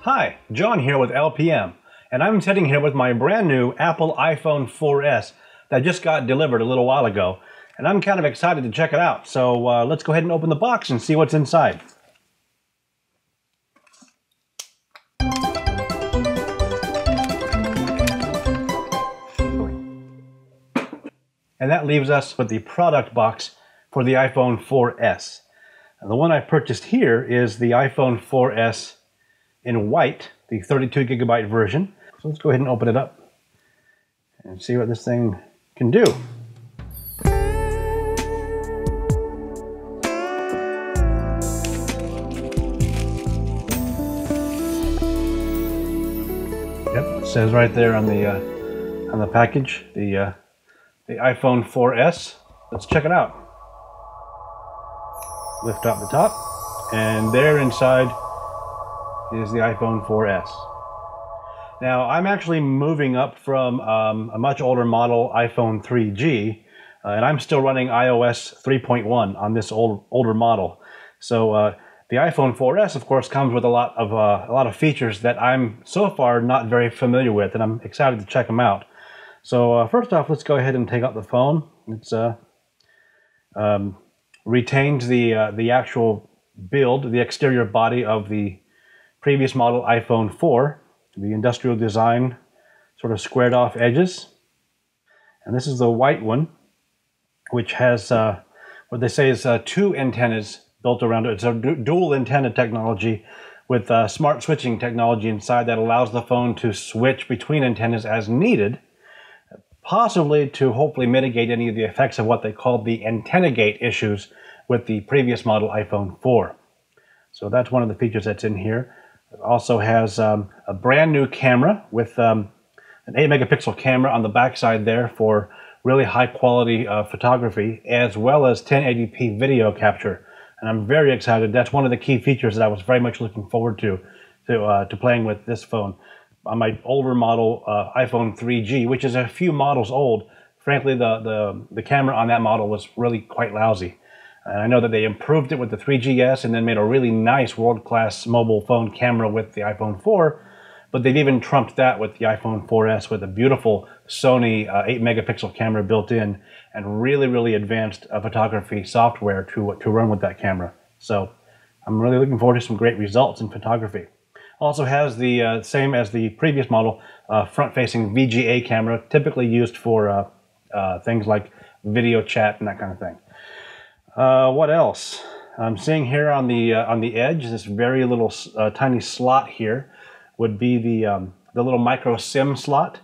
Hi, John here with L.P.M. and I'm sitting here with my brand new Apple iPhone 4S that just got delivered a little while ago, and I'm kind of excited to check it out. So let's go ahead and open the box and see what's inside. And that leaves us with the product box for the iPhone 4S. And the one I purchased here is the iPhone 4S in white, the 32 gigabyte version. So let's go ahead and open it up and see what this thing can do. Yep, it says right there on the package, the iPhone 4S. Let's check it out. Lift up the top, and there inside is the iPhone 4S. Now, I'm actually moving up from a much older model, iPhone 3G, and I'm still running iOS 3.1 on this older model. So the iPhone 4S, of course, comes with a lot of features that I'm so far not very familiar with, and I'm excited to check them out. So first off, let's go ahead and take out the phone. It's retains the actual build, the exterior body of the previous model iPhone 4, the industrial design, sort of squared off edges. And this is the white one, which has what they say is two antennas built around it. It's a dual antenna technology with smart switching technology inside that allows the phone to switch between antennas as needed, possibly to hopefully mitigate any of the effects of what they called the antenna gate issues with the previous model iPhone 4. So that's one of the features that's in here. It also has a brand new camera with an 8 megapixel camera on the backside there for really high quality photography, as well as 1080p video capture. And I'm very excited. That's one of the key features that I was very much looking forward to playing with this phone. On my older model iPhone 3G, which is a few models old, frankly, the camera on that model was really quite lousy. And I know that they improved it with the 3GS and then made a really nice world-class mobile phone camera with the iPhone 4, but they've even trumped that with the iPhone 4S with a beautiful Sony 8 megapixel camera built in and really, really advanced photography software to run with that camera. So I'm really looking forward to some great results in photography. Also has the same as the previous model, front-facing VGA camera, typically used for things like video chat and that kind of thing. What else? I'm seeing here on the edge, this very little tiny slot here would be the little micro SIM slot.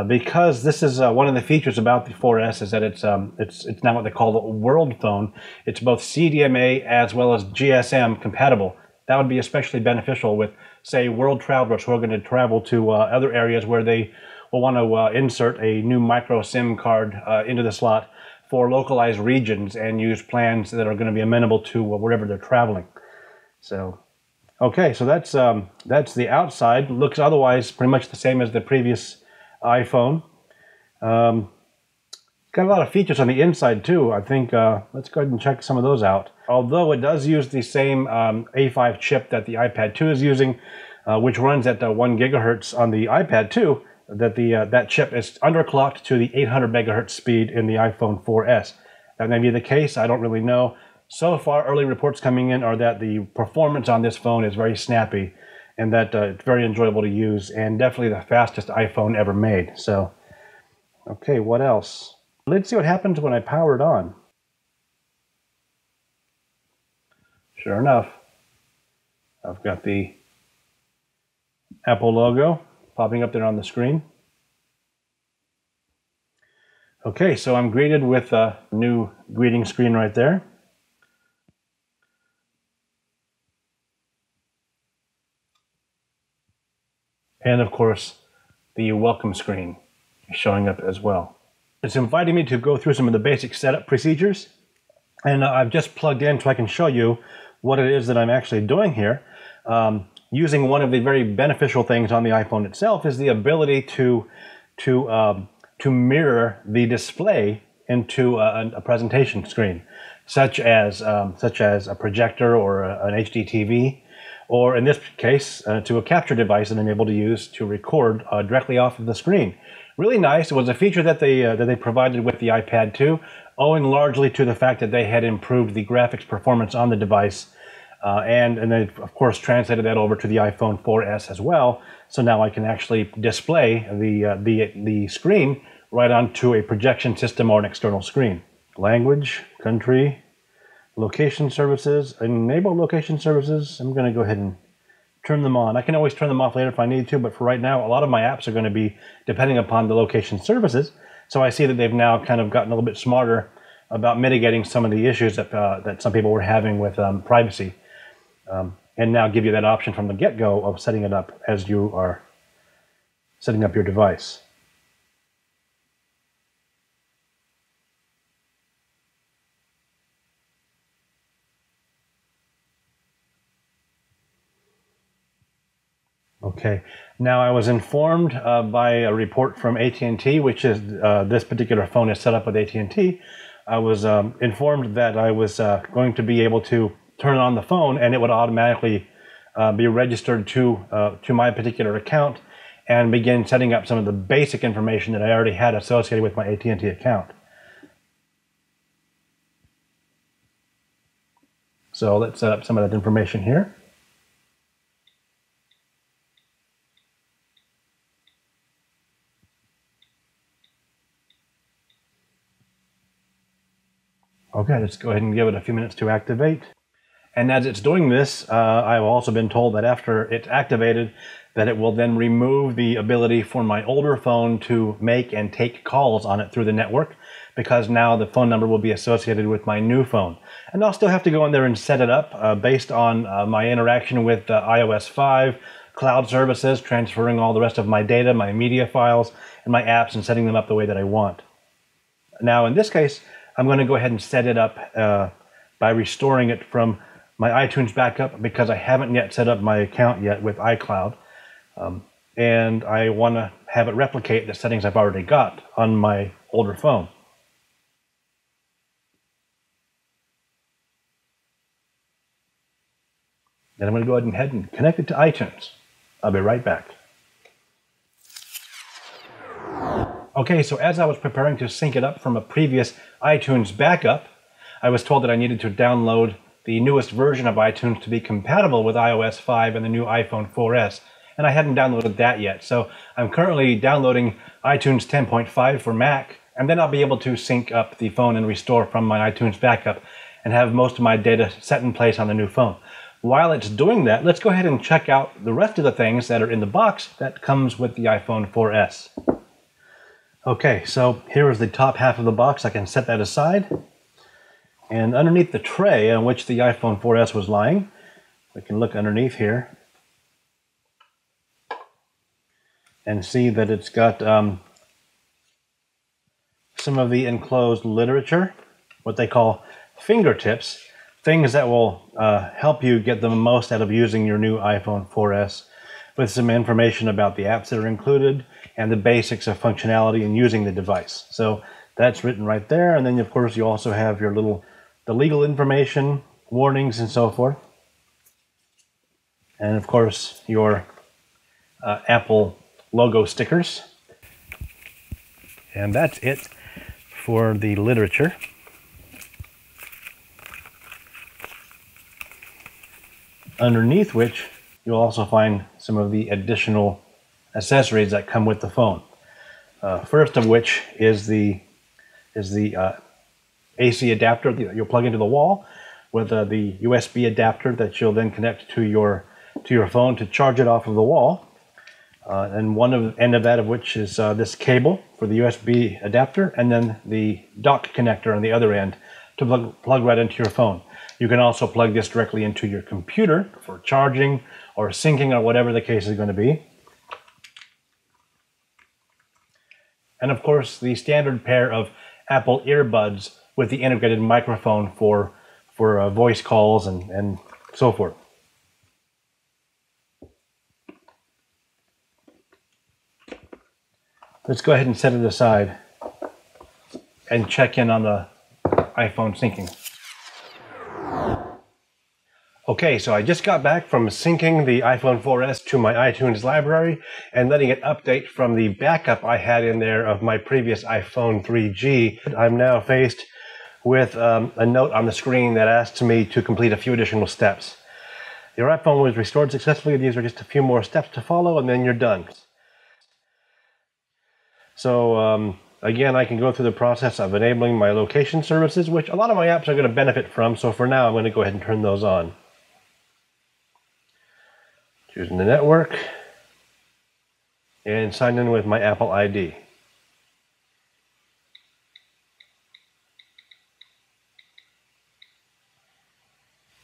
Because this is one of the features about the 4S is that it's now what they call the World Phone. It's both CDMA as well as GSM compatible. That would be especially beneficial with, say, world travelers who are going to travel to other areas where they will want to insert a new micro SIM card into the slot for localized regions and use plans that are going to be amenable to wherever they're traveling. So, okay, so that's the outside. Looks otherwise pretty much the same as the previous iPhone. Got a lot of features on the inside too. I think let's go ahead and check some of those out. Although it does use the same A5 chip that the iPad 2 is using, which runs at 1 gigahertz on the iPad 2, that chip is underclocked to the 800 megahertz speed in the iPhone 4S. That may be the case, I don't really know. So far, early reports coming in are that the performance on this phone is very snappy and that it's very enjoyable to use and definitely the fastest iPhone ever made. So, okay, what else? Let's see what happens when I power it on. Sure enough, I've got the Apple logo popping up there on the screen. Okay, so I'm greeted with a new greeting screen right there. And of course, the welcome screen is showing up as well. It's inviting me to go through some of the basic setup procedures. And I've just plugged in so I can show you what it is that I'm actually doing here. Using one of the very beneficial things on the iPhone itself is the ability to mirror the display into a presentation screen, such as a projector or an HD TV, or in this case, to a capture device that I'm able to use to record directly off of the screen. Really nice. It was a feature that they provided with the iPad 2, owing largely to the fact that they had improved the graphics performance on the device, and they of course translated that over to the iPhone 4S as well. So now I can actually display the screen right onto a projection system or an external screen. Language, country, location services, enable location services. I'm going to go ahead and turn them on. I can always turn them off later if I need to, but for right now, a lot of my apps are going to be depending upon the location services. So I see that they've now kind of gotten a little bit smarter about mitigating some of the issues that some people were having with privacy, and now give you that option from the get-go of setting it up as you are setting up your device. Okay, now I was informed by a report from AT&T, which is this particular phone is set up with AT&T. I was informed that I was going to be able to turn on the phone and it would automatically be registered to my particular account and begin setting up some of the basic information that I already had associated with my AT&T account. So let's set up some of that information here. Okay, let's go ahead and give it a few minutes to activate. And as it's doing this, I've also been told that after it's activated, that it will then remove the ability for my older phone to make and take calls on it through the network, because now the phone number will be associated with my new phone. And I'll still have to go in there and set it up based on my interaction with iOS 5, cloud services, transferring all the rest of my data, my media files, and my apps and setting them up the way that I want. Now, in this case, I'm going to go ahead and set it up by restoring it from my iTunes backup, because I haven't yet set up my account yet with iCloud. And I want to have it replicate the settings I've already got on my older phone. Then I'm going to go ahead and connect it to iTunes. I'll be right back. Okay, so as I was preparing to sync it up from a previous iTunes backup, I was told that I needed to download the newest version of iTunes to be compatible with iOS 5 and the new iPhone 4S. And I hadn't downloaded that yet. So I'm currently downloading iTunes 10.5 for Mac, and then I'll be able to sync up the phone and restore from my iTunes backup and have most of my data set in place on the new phone. While it's doing that, let's go ahead and check out the rest of the things that are in the box that comes with the iPhone 4S. Okay, so here is the top half of the box. I can set that aside. And underneath the tray on which the iPhone 4S was lying, we can look underneath here and see that it's got some of the enclosed literature, what they call fingertips, things that will help you get the most out of using your new iPhone 4S, with some information about the apps that are included and the basics of functionality in using the device. So that's written right there. And then of course you also have your the legal information, warnings, and so forth. And of course your Apple logo stickers. And that's it for the literature. Underneath which you'll also find some of the additional accessories that come with the phone. First of which is the AC adapter that you'll plug into the wall, with the USB adapter that you'll then connect to your phone to charge it off of the wall. And one end of that of which is this cable for the USB adapter, and then the dock connector on the other end to plug right into your phone. You can also plug this directly into your computer for charging or syncing or whatever the case is going to be. And of course, the standard pair of Apple earbuds with the integrated microphone for voice calls and so forth. Let's go ahead and set it aside and check in on the iPhone syncing. Okay, so I just got back from syncing the iPhone 4S to my iTunes library and letting it update from the backup I had in there of my previous iPhone 3G. I'm now faced with a note on the screen that asks me to complete a few additional steps. Your iPhone was restored successfully. These are just a few more steps to follow and then you're done. So again, I can go through the process of enabling my location services, which a lot of my apps are going to benefit from. So for now, I'm going to go ahead and turn those on. Choosing the network and sign in with my Apple ID.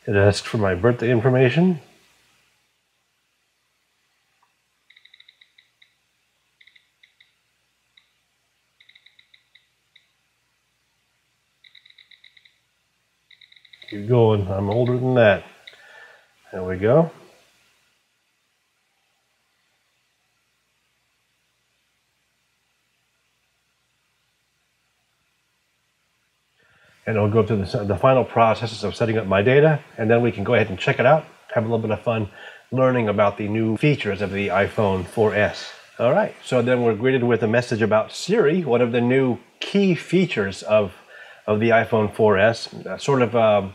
It asks for my birthday information. Keep going, I'm older than that. There we go. And it'll go through the final processes of setting up my data, and then we can go ahead and check it out, have a little bit of fun learning about the new features of the iPhone 4S. All right, so then we're greeted with a message about Siri, one of the new key features of the iPhone 4S, sort of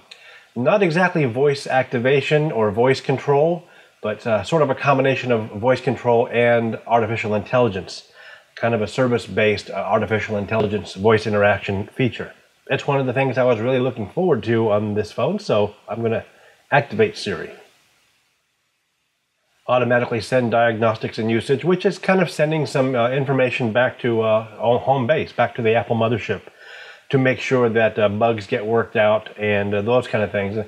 not exactly voice activation or voice control, but sort of a combination of voice control and artificial intelligence, kind of a service-based artificial intelligence voice interaction feature. It's one of the things I was really looking forward to on this phone, so I'm going to activate Siri. Automatically send diagnostics and usage, which is kind of sending some information back to home base, back to the Apple mothership, to make sure that bugs get worked out and those kind of things.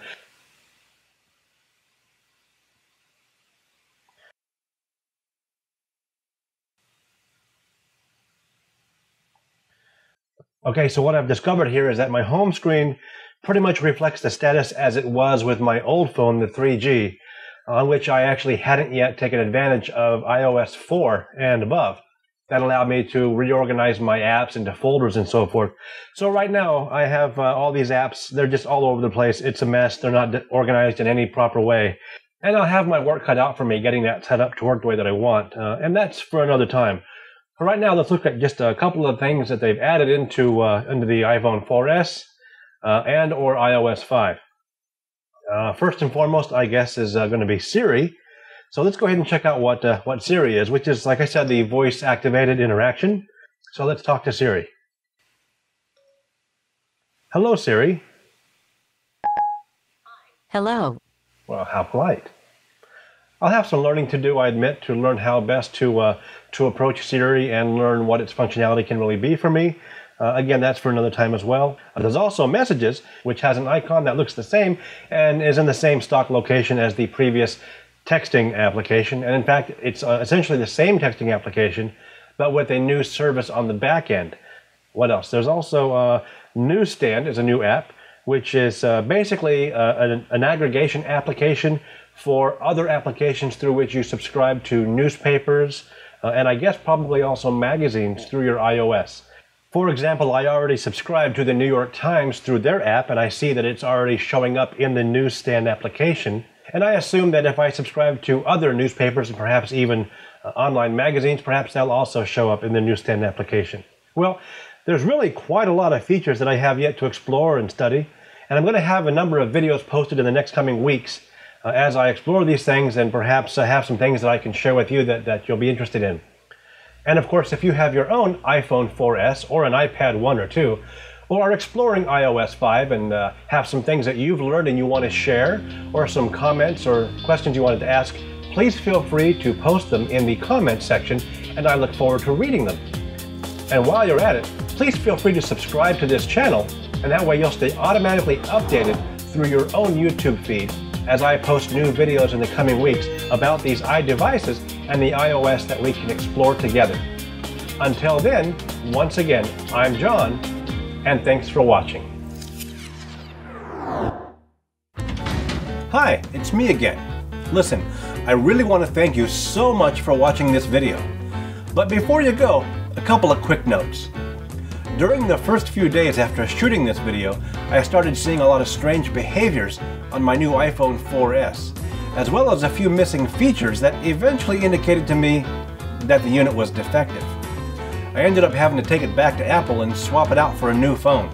Okay, so what I've discovered here is that my home screen pretty much reflects the status as it was with my old phone, the 3G, on which I actually hadn't yet taken advantage of iOS 4 and above. That allowed me to reorganize my apps into folders and so forth. So right now I have all these apps, they're just all over the place. It's a mess, they're not organized in any proper way. And I'll have my work cut out for me getting that set up to work the way that I want. And that's for another time. But right now, let's look at just a couple of things that they've added into the iPhone 4S and or iOS 5. First and foremost, I guess, is going to be Siri. So let's go ahead and check out what Siri is, which is, like I said, the voice-activated interaction. So let's talk to Siri. Hello, Siri. Hello. Well, how polite. I'll have some learning to do, I admit, to learn how best to approach Siri and learn what its functionality can really be for me. Again, that's for another time as well. There's also Messages, which has an icon that looks the same and is in the same stock location as the previous texting application. And in fact, it's essentially the same texting application, but with a new service on the back end. What else? There's also Newsstand is a new app, which is basically an aggregation application for other applications through which you subscribe to newspapers and I guess probably also magazines through your iOS. For example, I already subscribe to the New York Times through their app, and I see that it's already showing up in the Newsstand application. And I assume that if I subscribe to other newspapers and perhaps even online magazines, perhaps they'll also show up in the Newsstand application. Well, there's really quite a lot of features that I have yet to explore and study, and I'm going to have a number of videos posted in the next coming weeks as I explore these things and perhaps have some things that I can share with you that you'll be interested in. And of course, if you have your own iPhone 4S or an iPad 1 or 2, or are exploring iOS 5 and have some things that you've learned and you want to share, or some comments or questions you wanted to ask, please feel free to post them in the comments section, and I look forward to reading them. And while you're at it, please feel free to subscribe to this channel, and that way you'll stay automatically updated through your own YouTube feed as I post new videos in the coming weeks about these iDevices and the iOS that we can explore together. Until then, once again, I'm John, and thanks for watching. Hi, it's me again. Listen, I really want to thank you so much for watching this video. But before you go, a couple of quick notes. During the first few days after shooting this video, I started seeing a lot of strange behaviors on my new iPhone 4S, as well as a few missing features that eventually indicated to me that the unit was defective. I ended up having to take it back to Apple and swap it out for a new phone.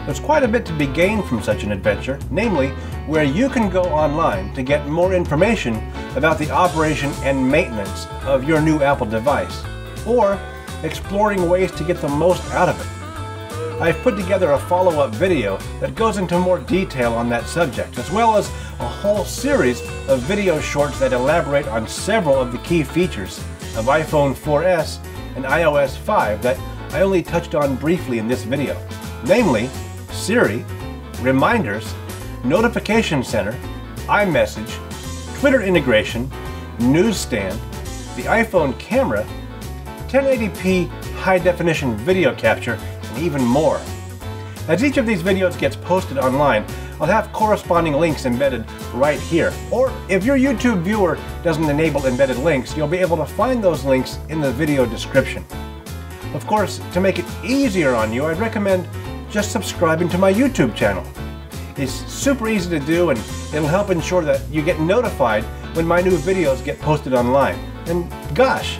There's quite a bit to be gained from such an adventure, namely where you can go online to get more information about the operation and maintenance of your new Apple device, or exploring ways to get the most out of it. I've put together a follow-up video that goes into more detail on that subject, as well as a whole series of video shorts that elaborate on several of the key features of iPhone 4S and iOS 5 that I only touched on briefly in this video, namely Siri, reminders, notification center, iMessage, Twitter integration, newsstand, the iPhone camera, 1080p high-definition video capture, and even more. As each of these videos gets posted online, I'll have corresponding links embedded right here. Or if your YouTube viewer doesn't enable embedded links, you'll be able to find those links in the video description. Of course, to make it easier on you, I'd recommend just subscribing to my YouTube channel. It's super easy to do, and it'll help ensure that you get notified when my new videos get posted online. And gosh,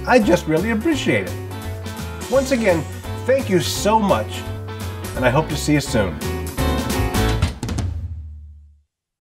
I just really appreciate it. Once again, thank you so much, and I hope to see you soon.